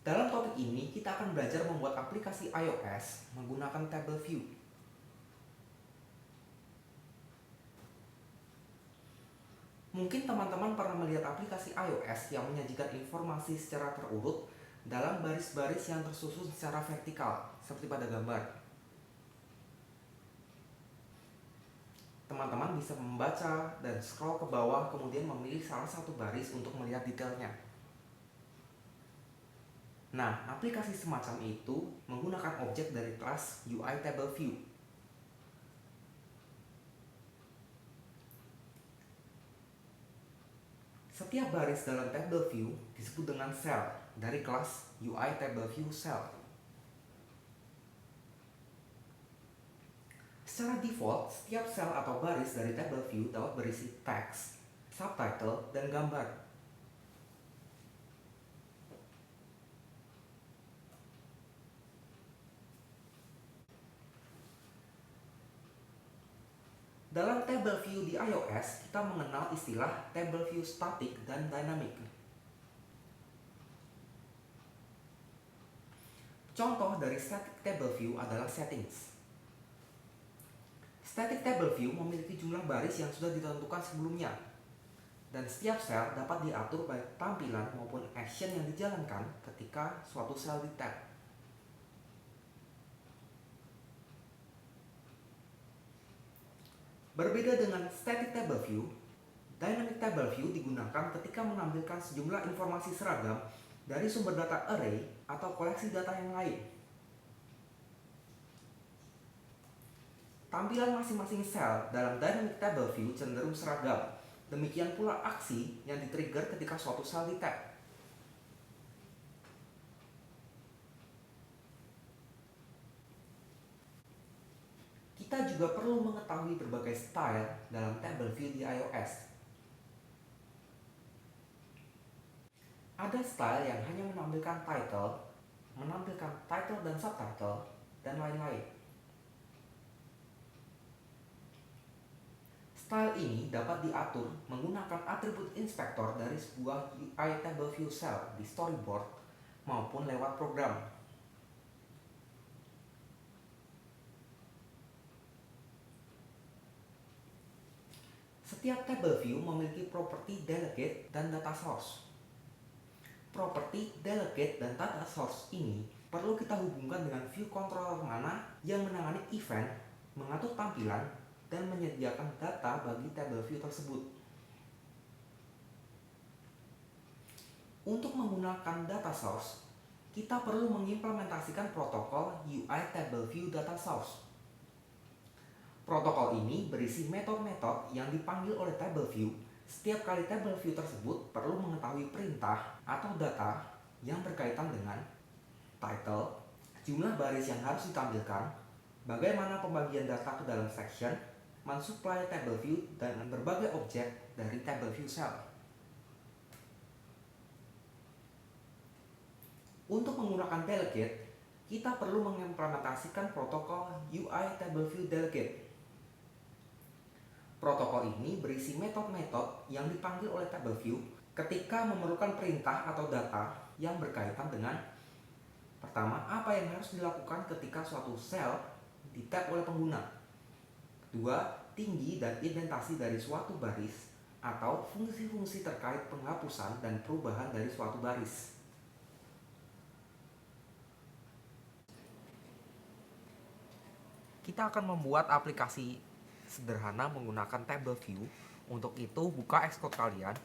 Dalam topik ini, kita akan belajar membuat aplikasi iOS menggunakan table view. Mungkin teman-teman pernah melihat aplikasi iOS yang menyajikan informasi secara terurut dalam baris-baris yang tersusun secara vertikal, seperti pada gambar. Teman-teman bisa membaca dan scroll ke bawah, kemudian memilih salah satu baris untuk melihat detailnya. Nah, aplikasi semacam itu menggunakan objek dari kelas UI Table View. Setiap baris dalam table view disebut dengan cell dari kelas UI Table View Cell. Secara default, setiap sel atau baris dari table view dapat berisi teks, subtitle, dan gambar. Dalam table view di iOS, kita mengenal istilah table view static dan dynamic. Contoh dari static table view adalah settings. Static table view memiliki jumlah baris yang sudah ditentukan sebelumnya, dan setiap sel dapat diatur baik tampilan maupun action yang dijalankan ketika suatu sel di-tab. Berbeda dengan static table view, dynamic table view digunakan ketika menampilkan sejumlah informasi seragam dari sumber data array atau koleksi data yang lain. Tampilan masing-masing sel dalam dynamic table view cenderung seragam. Demikian pula aksi yang di-trigger ketika suatu sel di-tab. Kita juga perlu mengetahui berbagai style dalam table view di iOS. Ada style yang hanya menampilkan title dan subtitle, dan lain-lain. Style ini dapat diatur menggunakan atribut inspektor dari sebuah UI table view cell di storyboard maupun lewat program. Setiap table view memiliki properti delegate dan data source. Properti delegate dan data source ini perlu kita hubungkan dengan view controller mana yang menangani event, mengatur tampilan, dan menyediakan data bagi table view tersebut. Untuk menggunakan data source, kita perlu mengimplementasikan protokol UI Table View Data Source. Protokol ini berisi metode-metode yang dipanggil oleh table view. Setiap kali table view tersebut perlu mengetahui perintah atau data yang berkaitan dengan title, jumlah baris yang harus ditampilkan, bagaimana pembagian data ke dalam section, mensupply table view, dan berbagai objek dari table view cell. Untuk menggunakan delegate, kita perlu mengimplementasikan protokol UI Table View Delegate. Protokol ini berisi metode-metode yang dipanggil oleh table view ketika memerlukan perintah atau data yang berkaitan dengan: pertama, apa yang harus dilakukan ketika suatu sel di-tab oleh pengguna. Kedua, tinggi dan indentasi dari suatu baris atau fungsi-fungsi terkait penghapusan dan perubahan dari suatu baris. Kita akan membuat aplikasi sederhana menggunakan table view. Untuk itu, buka Xcode kalian.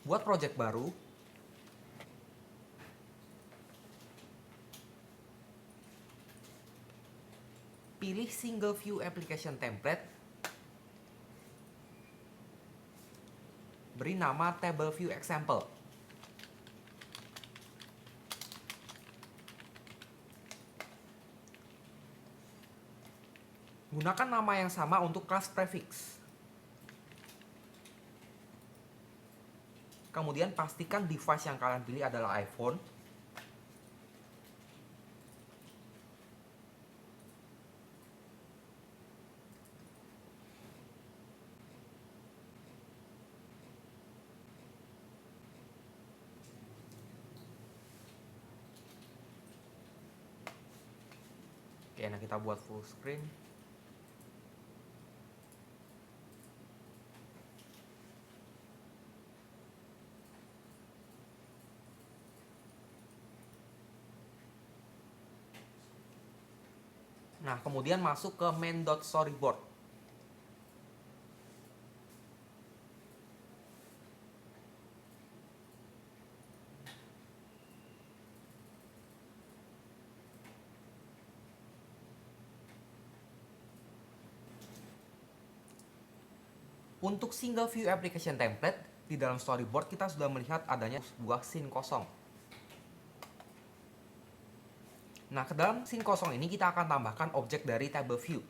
Buat project baru. Pilih single view application template. Beri nama table view example. Gunakan nama yang sama untuk kelas prefix. Kemudian pastikan device yang kalian pilih adalah iPhone. Oke, nah kita buat full screen. Nah, kemudian masuk ke main.storyboard. Untuk single view application template, di dalam storyboard kita sudah melihat adanya sebuah scene kosong. Nah, ke dalam scene kosong ini kita akan tambahkan objek dari table view.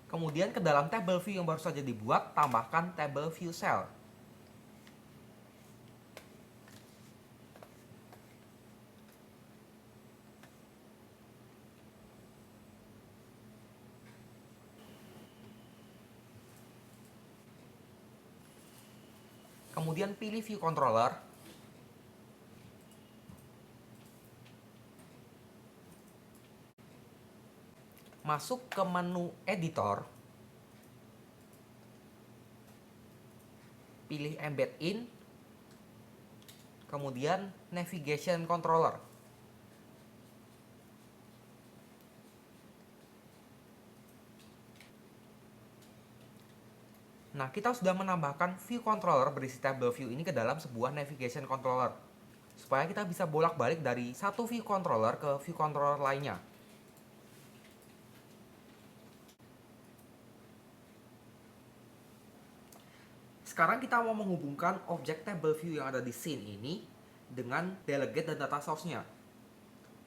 Kemudian ke dalam table view yang baru saja dibuat, tambahkan table view cell. Kemudian pilih view controller. Masuk ke menu editor. Pilih embed in. Kemudian navigation controller. Nah, kita sudah menambahkan view controller berisi table view ini ke dalam sebuah navigation controller, supaya kita bisa bolak-balik dari satu view controller ke view controller lainnya. Sekarang kita mau menghubungkan objek table view yang ada di scene ini dengan delegate dan data source-nya.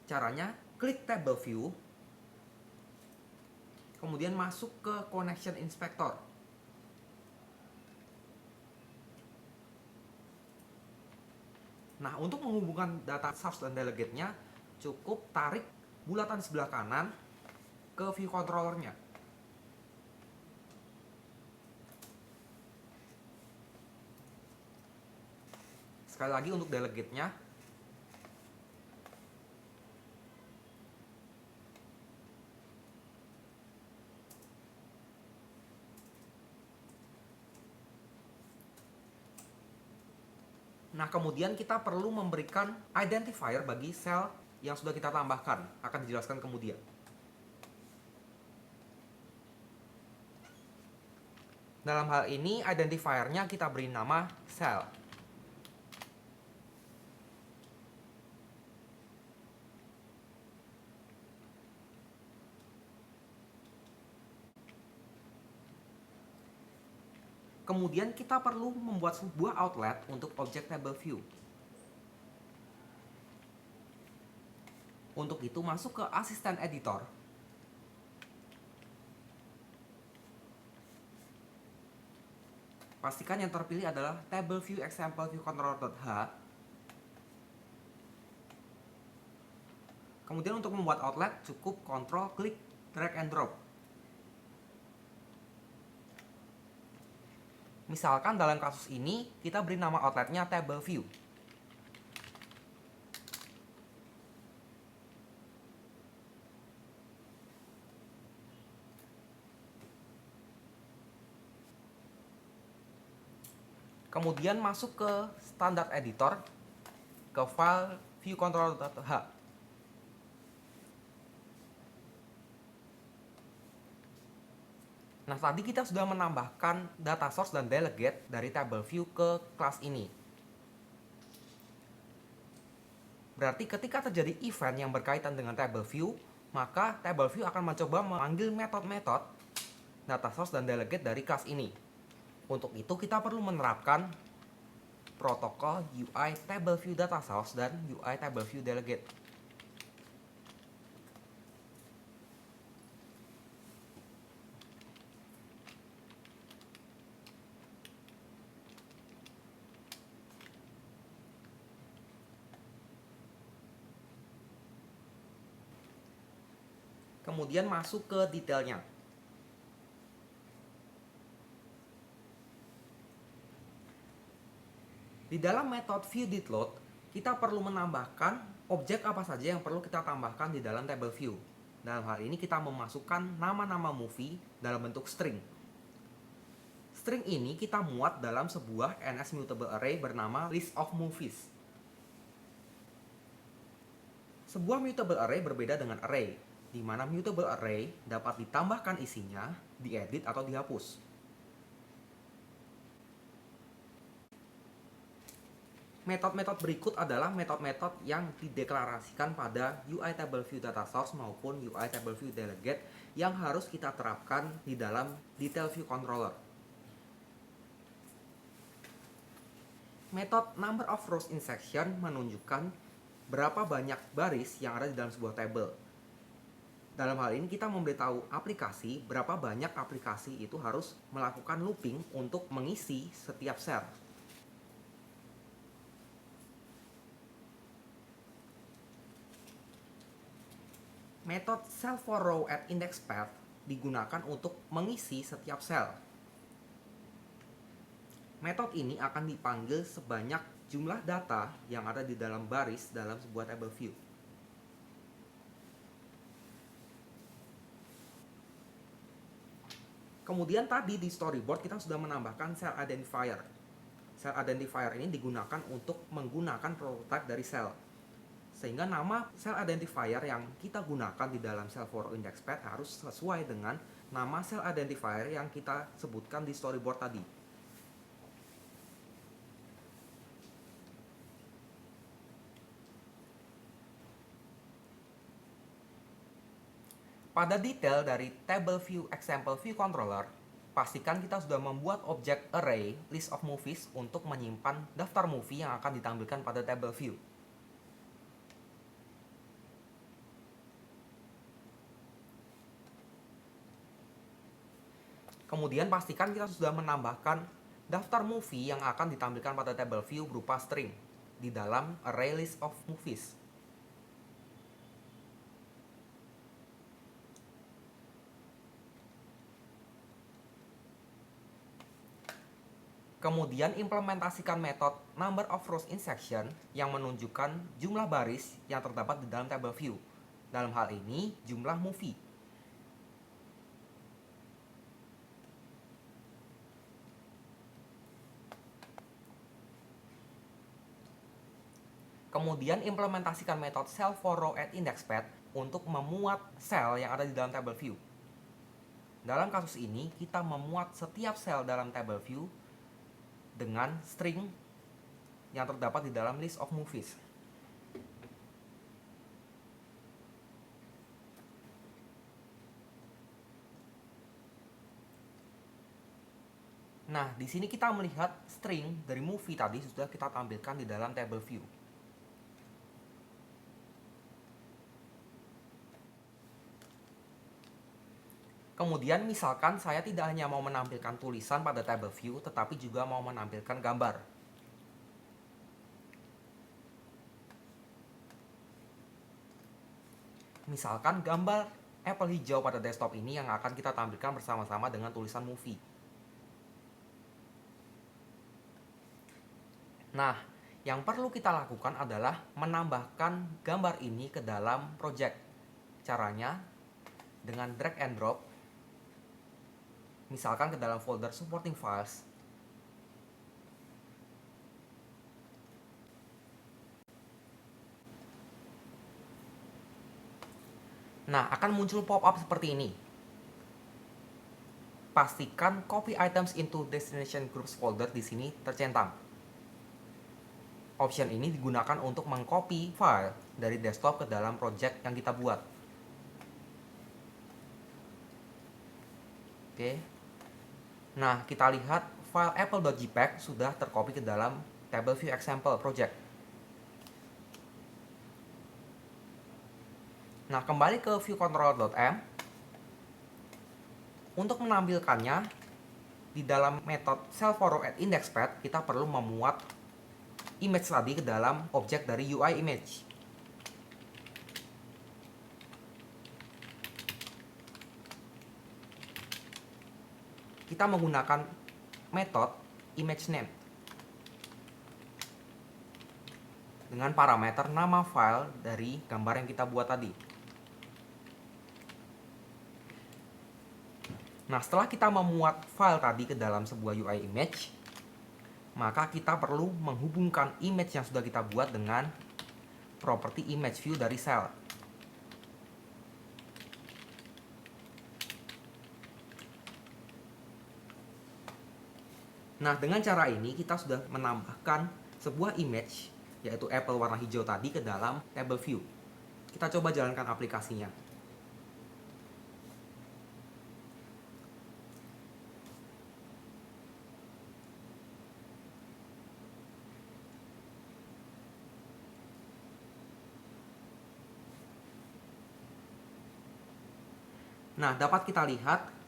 Caranya, klik table view, kemudian masuk ke connection inspector. Nah, untuk menghubungkan data source dan delegate-nya, cukup tarik bulatan sebelah kanan ke view controller-nya. Sekali lagi untuk delegate-nya. Nah, kemudian kita perlu memberikan identifier bagi sel yang sudah kita tambahkan. Akan dijelaskan kemudian. Dalam hal ini, identifiernya kita beri nama sel. Kemudian kita perlu membuat sebuah outlet untuk objek table view. Untuk itu masuk ke asisten editor. Pastikan yang terpilih adalah table view example view controller.h. Kemudian untuk membuat outlet cukup Ctrl klik drag and drop. Misalkan dalam kasus ini kita beri nama outletnya table view. Kemudian masuk ke standard editor, ke file viewcontroller.h. Nah, tadi kita sudah menambahkan data source dan delegate dari table view ke kelas ini. Berarti ketika terjadi event yang berkaitan dengan table view, maka table view akan mencoba memanggil metode-metode data source dan delegate dari kelas ini. Untuk itu kita perlu menerapkan protokol UI table view data source dan UI table view delegate. kemudian masuk ke detailnya. Di dalam metode viewDidLoad, kita perlu menambahkan objek apa saja yang perlu kita tambahkan di dalam table view. Dalam hal ini kita memasukkan nama-nama movie dalam bentuk string. String ini kita muat dalam sebuah NS mutable array bernama list of movies. Sebuah mutable array berbeda dengan array, di mana mutable array dapat ditambahkan isinya, diedit atau dihapus. Metode-metode berikut adalah metode-metode yang dideklarasikan pada UI Table View Data Source maupun UI Table View Delegate yang harus kita terapkan di dalam Detail View Controller. Metode number of rows in section menunjukkan berapa banyak baris yang ada di dalam sebuah table. Dalam hal ini kita memberitahu aplikasi berapa banyak aplikasi itu harus melakukan looping untuk mengisi setiap cell. Metode cell for row at index path digunakan untuk mengisi setiap sel. Metode ini akan dipanggil sebanyak jumlah data yang ada di dalam baris dalam sebuah table view. Kemudian tadi di storyboard kita sudah menambahkan cell identifier. Cell identifier ini digunakan untuk menggunakan prototype dari cell. Sehingga nama cell identifier yang kita gunakan di dalam cell for row index path harus sesuai dengan nama cell identifier yang kita sebutkan di storyboard tadi. Pada detail dari Table View Example View Controller, pastikan kita sudah membuat objek array list of movies untuk menyimpan daftar movie yang akan ditampilkan pada table view. Kemudian pastikan kita sudah menambahkan daftar movie yang akan ditampilkan pada table view berupa string di dalam array list of movies. Kemudian implementasikan metode number of rows in section yang menunjukkan jumlah baris yang terdapat di dalam table view. Dalam hal ini, jumlah movie. Kemudian implementasikan metode cell for row at index path untuk memuat sel yang ada di dalam table view. Dalam kasus ini, kita memuat setiap sel dalam table view dengan string yang terdapat di dalam list of movies. Nah, di sini kita melihat string dari movie tadi sudah kita tampilkan di dalam table view. Kemudian misalkan saya tidak hanya mau menampilkan tulisan pada table view, tetapi juga mau menampilkan gambar. Misalkan gambar apple hijau pada desktop ini yang akan kita tampilkan bersama-sama dengan tulisan movie. Nah, yang perlu kita lakukan adalah menambahkan gambar ini ke dalam project. Caranya dengan drag and drop, misalkan ke dalam folder supporting files. Nah, akan muncul pop-up seperti ini. Pastikan copy items into destination groups folder di sini tercentang. Option ini digunakan untuk mengcopy file dari desktop ke dalam project yang kita buat. Oke. Nah, kita lihat file apple.jpg sudah tercopy ke dalam table view example project. Nah, kembali ke viewcontroller.m. Untuk menampilkannya di dalam metode cell for row at index path, kita perlu memuat image tadi ke dalam objek dari UI image. kita menggunakan metode ImageName dengan parameter nama file dari gambar yang kita buat tadi. Nah, setelah kita memuat file tadi ke dalam sebuah UI image, maka kita perlu menghubungkan image yang sudah kita buat dengan properti image view dari cell. Nah, dengan cara ini kita sudah menambahkan sebuah image, yaitu apple warna hijau tadi, ke dalam table view. Kita coba jalankan aplikasinya. Nah, dapat kita lihat,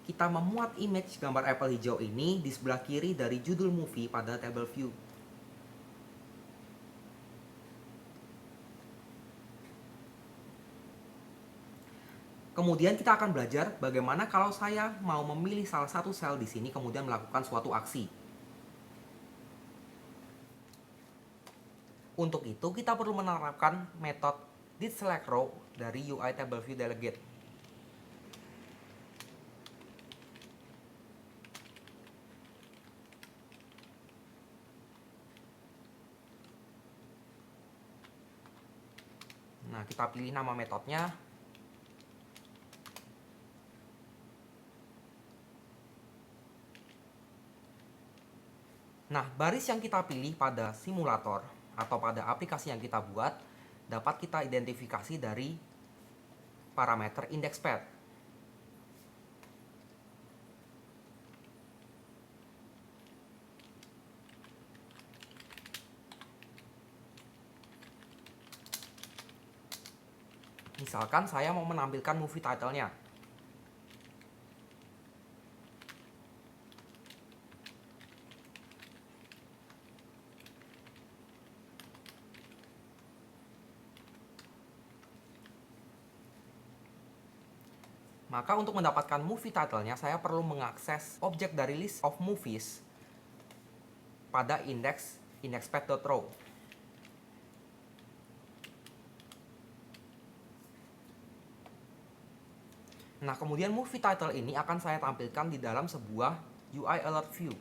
kita memuat image gambar apple hijau ini di sebelah kiri dari judul movie pada table view. Kemudian kita akan belajar bagaimana kalau saya mau memilih salah satu sel di sini kemudian melakukan suatu aksi. Untuk itu kita perlu menerapkan metode didSelectRow dari UI Table View Delegate. Nah, kita pilih nama metodenya. Nah, baris yang kita pilih pada simulator atau pada aplikasi yang kita buat dapat kita identifikasi dari parameter IndexPath. Misalkan saya mau menampilkan movie title-nya. Maka untuk mendapatkan movie title-nya, saya perlu mengakses objek dari list of movies pada IndexPath.row. Nah, kemudian movie title ini akan saya tampilkan di dalam sebuah UI Alert View.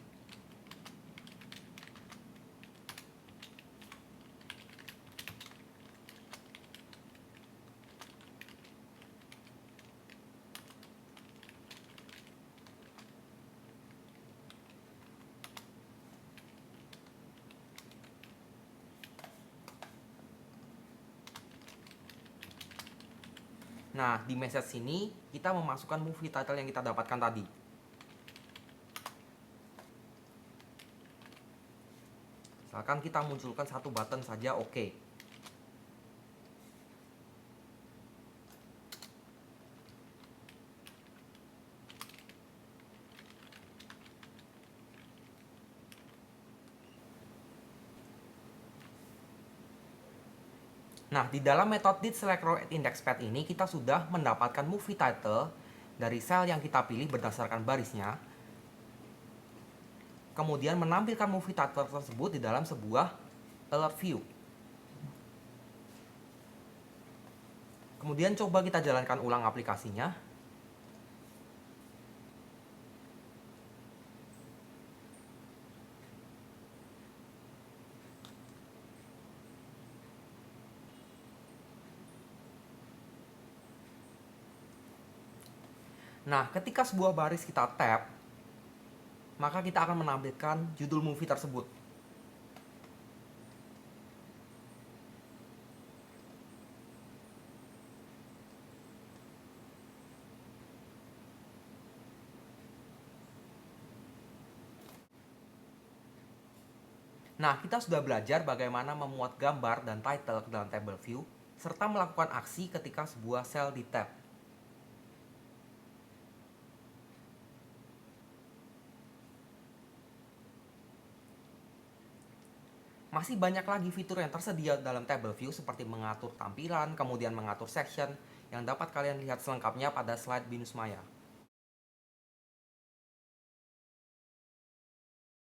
Nah, di message sini kita memasukkan movie title yang kita dapatkan tadi. Misalkan kita munculkan satu button saja, oke. Nah, di dalam metode didSelectRow@IndexPath ini kita sudah mendapatkan movie title dari sel yang kita pilih berdasarkan barisnya. Kemudian menampilkan movie title tersebut di dalam sebuah alert view. Kemudian coba kita jalankan ulang aplikasinya. Nah, ketika sebuah baris kita tap, maka kita akan menampilkan judul movie tersebut. Nah, kita sudah belajar bagaimana memuat gambar dan title ke dalam table view, serta melakukan aksi ketika sebuah sel di tab. Masih banyak lagi fitur yang tersedia dalam table view seperti mengatur tampilan, kemudian mengatur section, yang dapat kalian lihat selengkapnya pada slide Binus Maya.